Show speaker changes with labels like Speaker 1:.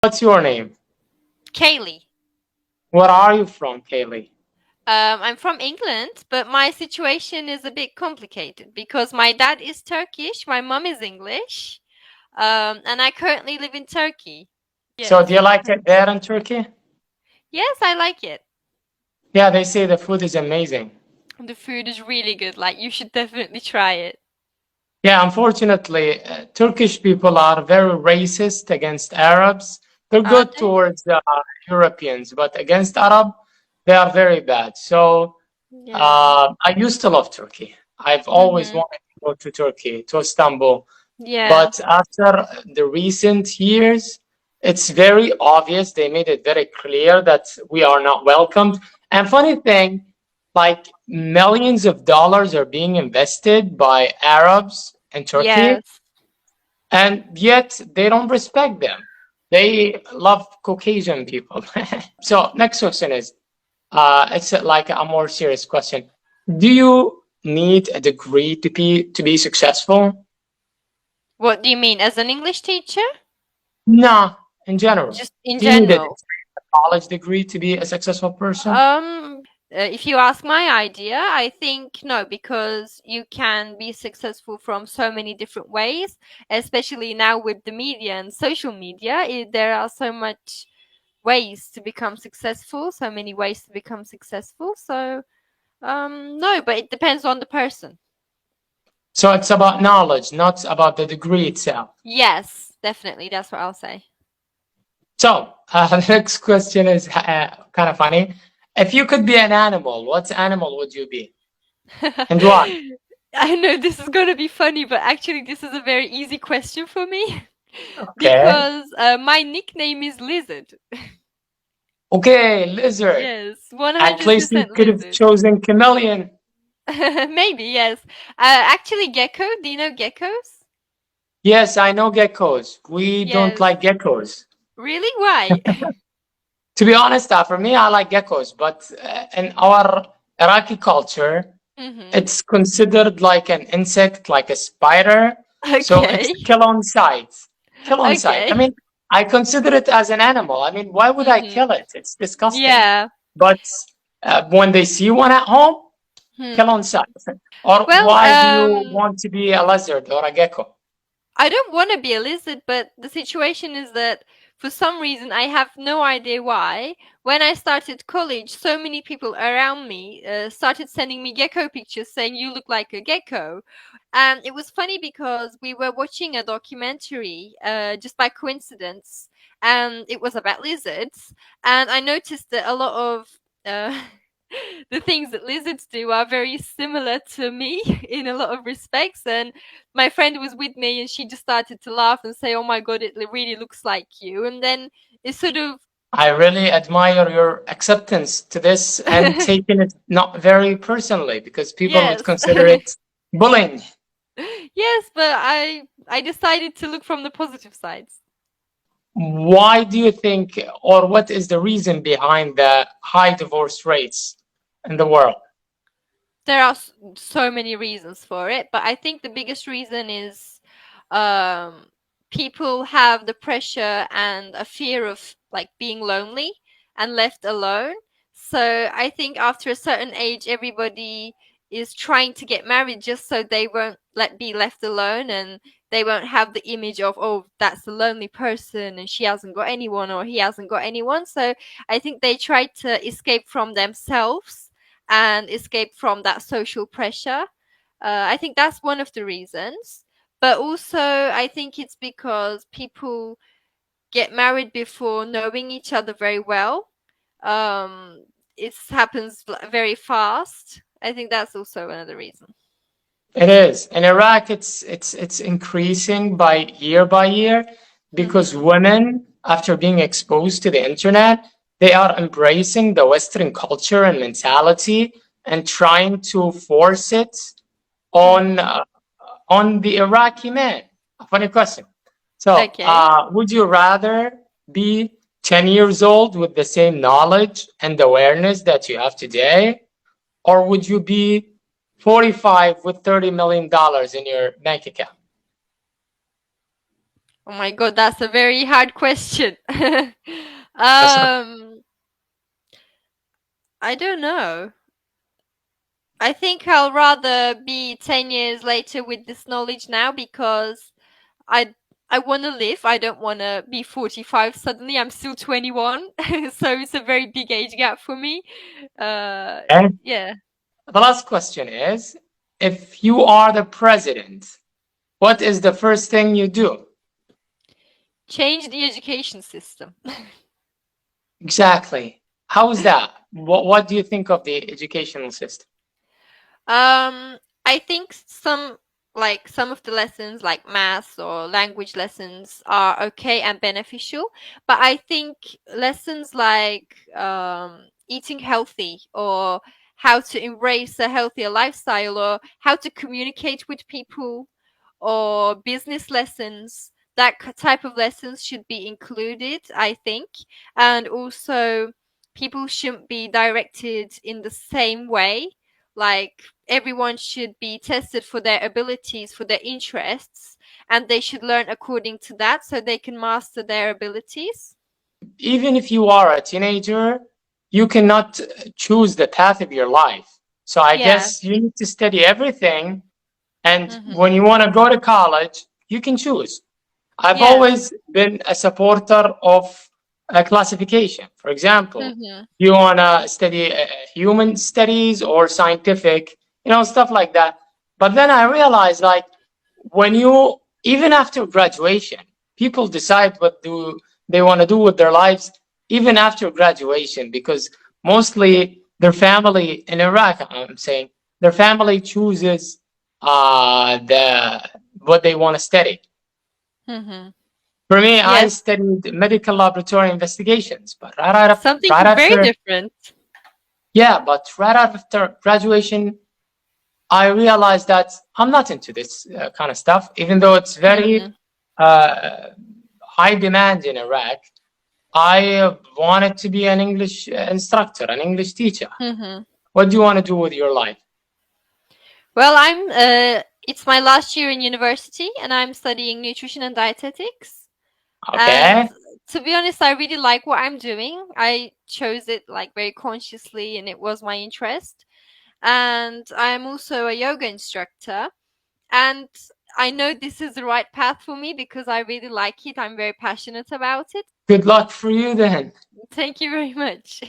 Speaker 1: What's your name?
Speaker 2: Kaylee.
Speaker 1: Where are you from, Kaylee?
Speaker 2: I'm from England, but my situation is a bit complicated because my dad is Turkish, my mom is English, and I currently live in Turkey.
Speaker 1: So do
Speaker 2: Yes.
Speaker 1: you like it there in Turkey?
Speaker 2: Yes, I like it.
Speaker 1: Yeah, they say the food is amazing.
Speaker 2: The food is really good. Like, you should definitely try it.
Speaker 1: Yeah, unfortunately, Turkish people are very racist against Arabs. They're
Speaker 2: Are
Speaker 1: good
Speaker 2: they?
Speaker 1: towards Europeans, but against Arab, they are very bad. So
Speaker 2: Yeah.
Speaker 1: I used to love Turkey. I've always
Speaker 2: Mhm.
Speaker 1: wanted to go to Turkey, to Istanbul.
Speaker 2: Yeah.
Speaker 1: But after the recent years, it's very obvious. They made it very clear that we are not welcomed. And funny thing, like millions of dollars are being invested by Arabs in Turkey,
Speaker 2: Yes.
Speaker 1: and yet they don't respect them. They love Caucasian people. So next question is, it's like a more serious question. Do you need a degree to be successful?
Speaker 2: What do you mean? As an English teacher?
Speaker 1: No, in general.
Speaker 2: Just in
Speaker 1: Do you need a
Speaker 2: general.
Speaker 1: college degree to be a successful person?
Speaker 2: If you ask my idea, I think no, because you can be successful from so many different ways, especially now with the media and social media. There are so much ways to become successful, so many ways to become successful. So, no, but it depends on the person.
Speaker 1: So it's about knowledge, not about the degree itself.
Speaker 2: Yes, definitely. That's what I'll say.
Speaker 1: So the next question is kind of funny. If you could be an animal, what animal would you be, and why?
Speaker 2: I know this is going to be funny, but actually, this is a very easy question for me
Speaker 1: Okay.
Speaker 2: because my nickname is Lizard.
Speaker 1: Okay, lizard.
Speaker 2: Yes,
Speaker 1: At least you
Speaker 2: 100%
Speaker 1: could have
Speaker 2: lizard.
Speaker 1: chosen chameleon.
Speaker 2: Maybe, yes. Actually, gecko. Do you know geckos?
Speaker 1: Yes, I know geckos. We don't
Speaker 2: Yes.
Speaker 1: like geckos.
Speaker 2: Really? Why?
Speaker 1: To be honest, for me, I like geckos, but in our Iraqi culture,
Speaker 2: Mm-hmm.
Speaker 1: it's considered like an insect, like a spider. So
Speaker 2: Okay.
Speaker 1: it's kill on sight. Kill on sight. I
Speaker 2: Okay.
Speaker 1: mean, I consider it as an animal. I mean, why would I
Speaker 2: Mm-hmm.
Speaker 1: kill it? It's disgusting.
Speaker 2: Yeah.
Speaker 1: But when they see one at home,
Speaker 2: Hmm.
Speaker 1: kill on sight. Or
Speaker 2: Well,
Speaker 1: why do you want to be a lizard or a gecko?
Speaker 2: I don't want to be a lizard, but the situation is that for some reason I have no idea why. When I started college, so many people around me started sending me gecko pictures saying you look like a gecko. And it was funny because we were watching a documentary just by coincidence, and it was about lizards. And I noticed that a lot of uh, the things that lizards do are very similar to me in a lot of respects. And my friend was with me and she just started to laugh and say, "Oh my god, it really looks like you." And then it sort of
Speaker 1: I really admire your acceptance to this and taking it not very personally because people would
Speaker 2: yes.
Speaker 1: consider it bullying.
Speaker 2: Yes, but I decided to look from the positive sides.
Speaker 1: Why do you think, or what is the reason behind the high divorce rates in the world?
Speaker 2: There are so many reasons for it, but I think the biggest reason is um people have the pressure and a fear of like being lonely and left alone. So I think after a certain age everybody is trying to get married just so they won't be left alone, and they won't have the image of, oh, that's a lonely person and she hasn't got anyone or he hasn't got anyone. So I think they try to escape from themselves and escape from that social pressure. I think that's one of the reasons. But also, I think it's because people get married before knowing each other very well. Um, it happens very fast. I think that's also another reason.
Speaker 1: It is. In Iraq, it's increasing by year because
Speaker 2: Hmm.
Speaker 1: women, after being exposed to the internet, they are embracing the Western culture and mentality and trying to force it on
Speaker 2: Hmm.
Speaker 1: uh, on the Iraqi man. A funny question. So,
Speaker 2: Okay.
Speaker 1: would you rather be 10 years old with the same knowledge and awareness that you have today, or would you be 45 with $30 million in your bank account?
Speaker 2: Oh my God, that's a very hard question.
Speaker 1: That's not-
Speaker 2: I don't know. I think I'll rather be 10 years later with this knowledge now because I I want to live. I don't want to be 45 suddenly. I'm still 21. So it's a very big age gap for me.
Speaker 1: And
Speaker 2: Yeah.
Speaker 1: the last question is, if you are the president, what is the first thing you do?
Speaker 2: Change the education system.
Speaker 1: Exactly. How is that? What do you think of the educational system?
Speaker 2: I think some of the lessons like maths or language lessons are okay and beneficial, but I think lessons like eating healthy or how to embrace a healthier lifestyle or how to communicate with people or business lessons, that type of lessons should be included, I think. And also, people shouldn't be directed in the same way. Like, everyone should be tested for their abilities, for their interests, and they should learn according to that so they can master their abilities.
Speaker 1: Even if you are a teenager, you cannot choose the path of your life. So I
Speaker 2: Yeah.
Speaker 1: guess you need to study everything. And
Speaker 2: Mm-hmm.
Speaker 1: when you want to go to college, you can choose. I've
Speaker 2: Yeah.
Speaker 1: always been a supporter of a classification. For example,
Speaker 2: Mm-hmm.
Speaker 1: you want to study human studies or scientific, stuff like that. But then I realized, like, when you, even after graduation, people decide what do they want to do with their lives, even after graduation, because mostly their family in Iraq, I'm saying, their family chooses the what they want to study.
Speaker 2: Mm-hmm.
Speaker 1: For me, I
Speaker 2: Yes.
Speaker 1: studied medical laboratory investigations, but right
Speaker 2: Something very
Speaker 1: after,
Speaker 2: different.
Speaker 1: yeah, but right after graduation, I realized that I'm not into this kind of stuff, even though it's very
Speaker 2: Mm-hmm.
Speaker 1: uh, high demand in Iraq. I wanted to be an English instructor, an English teacher.
Speaker 2: Mm-hmm.
Speaker 1: What do you want to do with your life?
Speaker 2: Well, it's my last year in university and I'm studying nutrition and dietetics. And
Speaker 1: Okay.
Speaker 2: to be honest, I really like what I'm doing. I chose it like very consciously and it was my interest. And I'm also a yoga instructor. And I know this is the right path for me because I really like it. I'm very passionate about it.
Speaker 1: Good luck for you then.
Speaker 2: Thank you very much.